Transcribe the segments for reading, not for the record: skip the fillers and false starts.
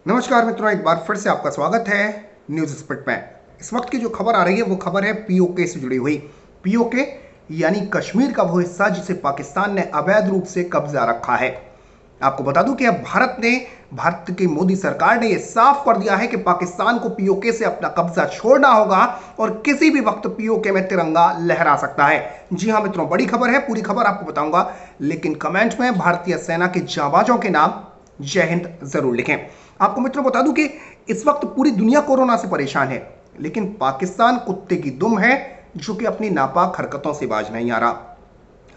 नमस्कार मित्रों, एक बार फिर से आपका स्वागत है न्यूज स्पिट में। इस वक्त की जो खबर आ रही है वो खबर है पीओके से जुड़ी हुई। पीओके यानी कश्मीर का वो हिस्सा जिसे पाकिस्तान ने अवैध रूप से कब्जा रखा है। आपको बता दूं कि अब भारत की मोदी सरकार ने यह साफ कर दिया है कि पाकिस्तान को पीओके से अपना कब्जा छोड़ना होगा और किसी भी वक्त पीओके में तिरंगा लहरा सकता है। जी हां मित्रों, बड़ी खबर है, पूरी खबर आपको बताऊंगा, लेकिन कमेंट में भारतीय सेना के जांबाजों के नाम जय हिंद जरूर लिखें। आपको मित्रों बता दूं कि इस वक्त पूरी दुनिया कोरोना से परेशान है, लेकिन पाकिस्तान कुत्ते की दुम है जो कि अपनी नापाक हरकतों से बाज नहीं आ रहा।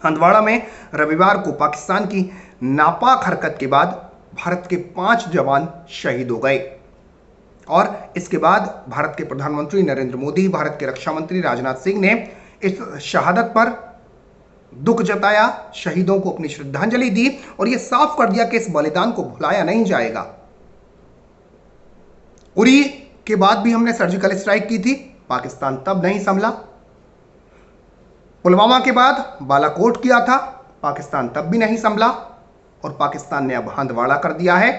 हंदवाड़ा में रविवार को पाकिस्तान की नापाक हरकत के बाद भारत के 5 जवान शहीद हो गए और इसके बाद भारत के प्रधानमंत्री नरेंद्र मोदी, भारत के रक्षा मंत्री राजनाथ सिंह ने इस शहादत पर दुख जताया, शहीदों को अपनी श्रद्धांजलि दी और यह साफ कर दिया कि इस बलिदान को भुलाया नहीं जाएगा। उरी के बाद भी हमने सर्जिकल स्ट्राइक की थी, पाकिस्तान तब नहीं संभला। पुलवामा के बाद बालाकोट किया था, पाकिस्तान तब भी नहीं संभला और पाकिस्तान ने अब हंदवाड़ा कर दिया है।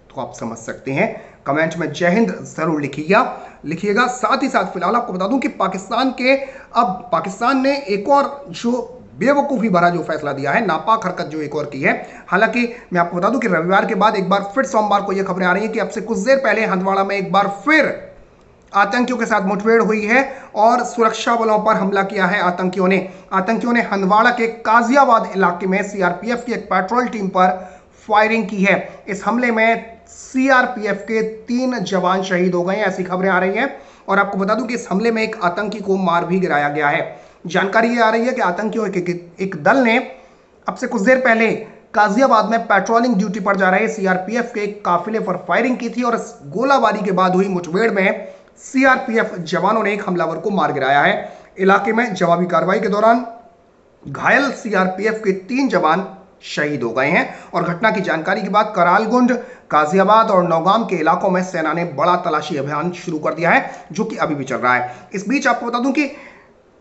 तो आप समझ सकते हैं। कमेंट में जय हिंद जरूर लिखिएगा। साथ ही साथ फिलहाल आपको बता दूं कि पाकिस्तान ने एक और जो बेवकूफ़ी भरा जो फैसला दिया है, नापाक हरकत जो एक और की है। हालांकि मैं आपको बता दूं कि रविवार के बाद एक बार फिर सोमवार को यह खबरें आ रही हैं कि अब से कुछ देर पहले हंदवाड़ा में एक बार फिर आतंकियों के साथ मुठभेड़ हुई है और सुरक्षा बलों पर हमला किया है आतंकियों ने हंदवाड़ा के काजियाबाद इलाके में सीआरपीएफ की एक पेट्रोल टीम पर फायरिंग की है। इस हमले में सीआरपीएफ के 3 जवान शहीद हो गए हैं, ऐसी खबरें आ रही हैं। और आपको बता दूं कि इस हमले में एक आतंकी को मार भी गिराया गया है। जानकारी ये आ रही है कि आतंकियों के एक दल ने अब से कुछ देर पहले गाजियाबाद में पेट्रोलिंग ड्यूटी पर जा रहे सीआरपीएफ के एक काफिले पर फायरिंग की थी और इस गोलाबारी के बाद हुई मुठभेड़ में सीआरपीएफ जवानों ने एक हमलावर को मार गिराया है। इलाके में जवाबी कार्रवाई के दौरान घायल सीआरपीएफ के 3 जवान शहीद हो गए हैं और घटना की जानकारी के बाद करालगुंड, गाजियाबाद और नौगाम के इलाकों में सेना ने बड़ा तलाशी अभियान शुरू कर दिया है, जो कि अभी भी चल रहा है। इस बीच आपको बता दूं कि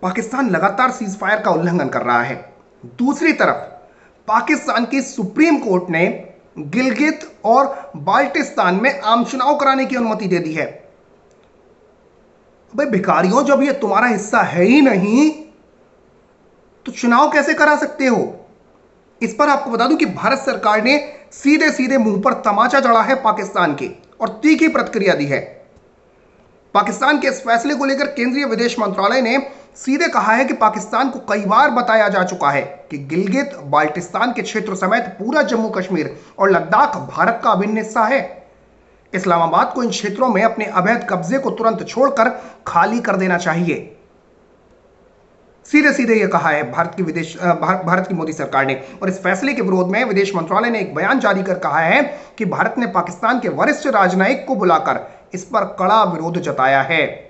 पाकिस्तान लगातार सीज फायर का उल्लंघन कर रहा है। दूसरी तरफ पाकिस्तान की सुप्रीम कोर्ट ने गिलगित और बाल्टिस्तान में आम चुनाव कराने की अनुमति दे दी है। भाई भिखारियों, जब ये तुम्हारा हिस्सा है ही नहीं तो चुनाव कैसे करा सकते हो? इस पर आपको बता दूं कि भारत सरकार ने सीधे सीधे मुंह पर तमाचा जड़ा है पाकिस्तान के और तीखी प्रतिक्रिया दी है। पाकिस्तान के इस फैसले को लेकर केंद्रीय विदेश मंत्रालय ने सीधे कहा है कि पाकिस्तान को कई बार बताया जा चुका है कि गिलगित बाल्टिस्तान के क्षेत्र समेत पूरा जम्मू कश्मीर और लद्दाख भारत का अभिन्न हिस्सा है। इस्लामाबाद को इन क्षेत्रों में अपने अवैध कब्जे को तुरंत छोड़कर खाली कर देना चाहिए। सीधे सीधे यह कहा है भारत की मोदी सरकार ने। और इस फैसले के विरोध में विदेश मंत्रालय ने एक बयान जारी कर कहा है कि भारत ने पाकिस्तान के वरिष्ठ राजनयिक को बुलाकर इस पर कड़ा विरोध जताया है।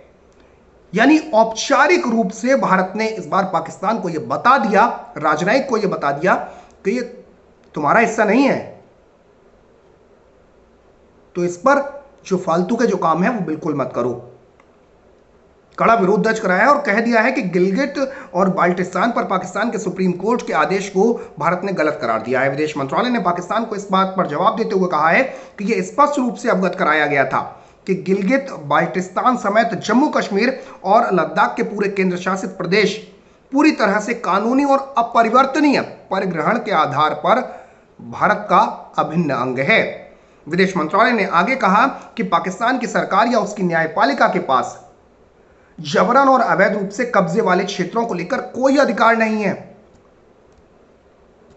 यानी औपचारिक रूप से भारत ने इस बार पाकिस्तान को यह बता दिया, राजनयिक को यह बता दिया कि यह तुम्हारा हिस्सा नहीं है, तो इस पर जो फालतू के जो काम है वो बिल्कुल मत करो। कड़ा विरोध दर्ज कराया है और कह दिया है कि गिलगित और बाल्टिस्तान पर पाकिस्तान के सुप्रीम कोर्ट के आदेश को भारत ने गलत करार दिया है। विदेश मंत्रालय ने पाकिस्तान को इस बात पर जवाब देते हुए कहा है कि यह स्पष्ट रूप से अवगत कराया गया था कि गिलगित बाल्टिस्तान समेत जम्मू कश्मीर और लद्दाख के पूरे केंद्र शासित प्रदेश पूरी तरह से कानूनी और अपरिवर्तनीय परिग्रहण के आधार पर भारत का अभिन्न अंग है। विदेश मंत्रालय ने आगे कहा कि पाकिस्तान की सरकार या उसकी न्यायपालिका के पास जबरन और अवैध रूप से कब्जे वाले क्षेत्रों को लेकर कोई अधिकार नहीं है।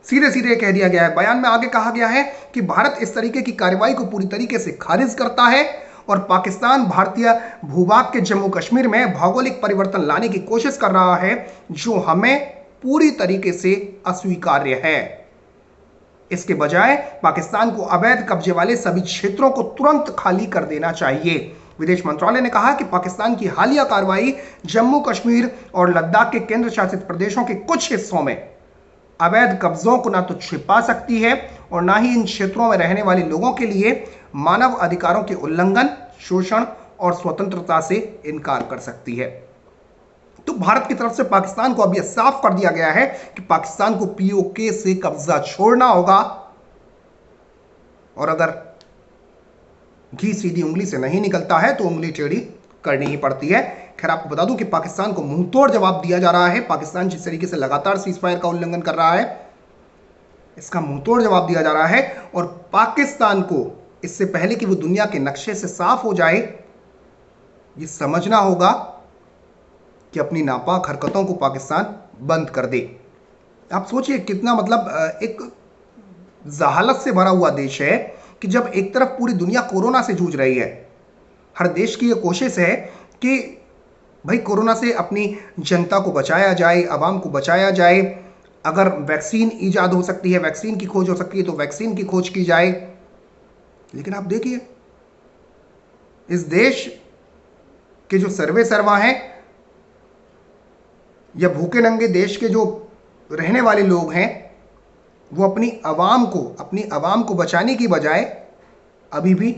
सीधे सीधे कह दिया गया है। बयान में आगे कहा गया है कि भारत इस तरीके की कार्रवाई को पूरी तरीके से खारिज करता है और पाकिस्तान भारतीय भूभाग के जम्मू कश्मीर में भौगोलिक परिवर्तन लाने की कोशिश कर रहा है, जो हमें पूरी तरीके से अस्वीकार्य है। इसके बजाय पाकिस्तान को अवैध कब्जे वाले सभी क्षेत्रों को तुरंत खाली कर देना चाहिए। विदेश मंत्रालय ने कहा कि पाकिस्तान की हालिया कार्रवाई जम्मू कश्मीर और लद्दाख के केंद्र शासित प्रदेशों के कुछ हिस्सों में अवैध कब्जों को न तो छिपा सकती है और न ही इन क्षेत्रों में रहने वाले लोगों के लिए मानव अधिकारों के उल्लंघन, शोषण और स्वतंत्रता से इनकार कर सकती है। तो भारत की तरफ से पाकिस्तान को अब यह साफ कर दिया गया है कि पाकिस्तान को पीओके से कब्जा छोड़ना होगा और अगर घी सीधी उंगली से नहीं निकलता है तो उंगली टेढ़ी करनी ही पड़ती है। खैर, आपको बता दूं कि पाकिस्तान को मुंहतोड़ जवाब दिया जा रहा है। पाकिस्तान जिस तरीके से लगातार सीज फायर का उल्लंघन कर रहा है, इसका मुंहतोड़ जवाब दिया जा रहा है। और पाकिस्तान को इससे पहले कि वो दुनिया के नक्शे से साफ हो जाए, ये समझना होगा कि अपनी नापाक हरकतों को पाकिस्तान बंद कर दे। आप सोचिए कितना मतलब एक जहालत से भरा हुआ देश है कि जब एक तरफ पूरी दुनिया कोरोना से जूझ रही है, हर देश की यह कोशिश है कि भाई कोरोना से अपनी जनता को बचाया जाए, आवाम को बचाया जाए। अगर वैक्सीन ईजाद हो सकती है, वैक्सीन की खोज हो सकती है तो वैक्सीन की खोज की जाए। लेकिन आप देखिए, इस देश के जो सर्वे सर्वा हैं या भूखे नंगे देश के जो रहने वाले लोग हैं, वो अपनी आवाम को बचाने की बजाय अभी भी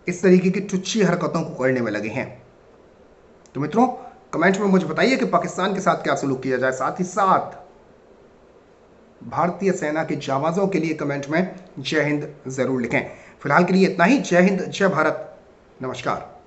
इस तरीके की तुच्छी हरकतों को करने में लगे हैं। तो मित्रों, कमेंट में मुझे बताइए कि पाकिस्तान के साथ क्या सलूक किया जाए। साथ ही साथ भारतीय सेना के जाबाजों के लिए कमेंट में जय हिंद जरूर लिखें। फिलहाल के लिए इतना ही। जय हिंद, जय भारत, नमस्कार।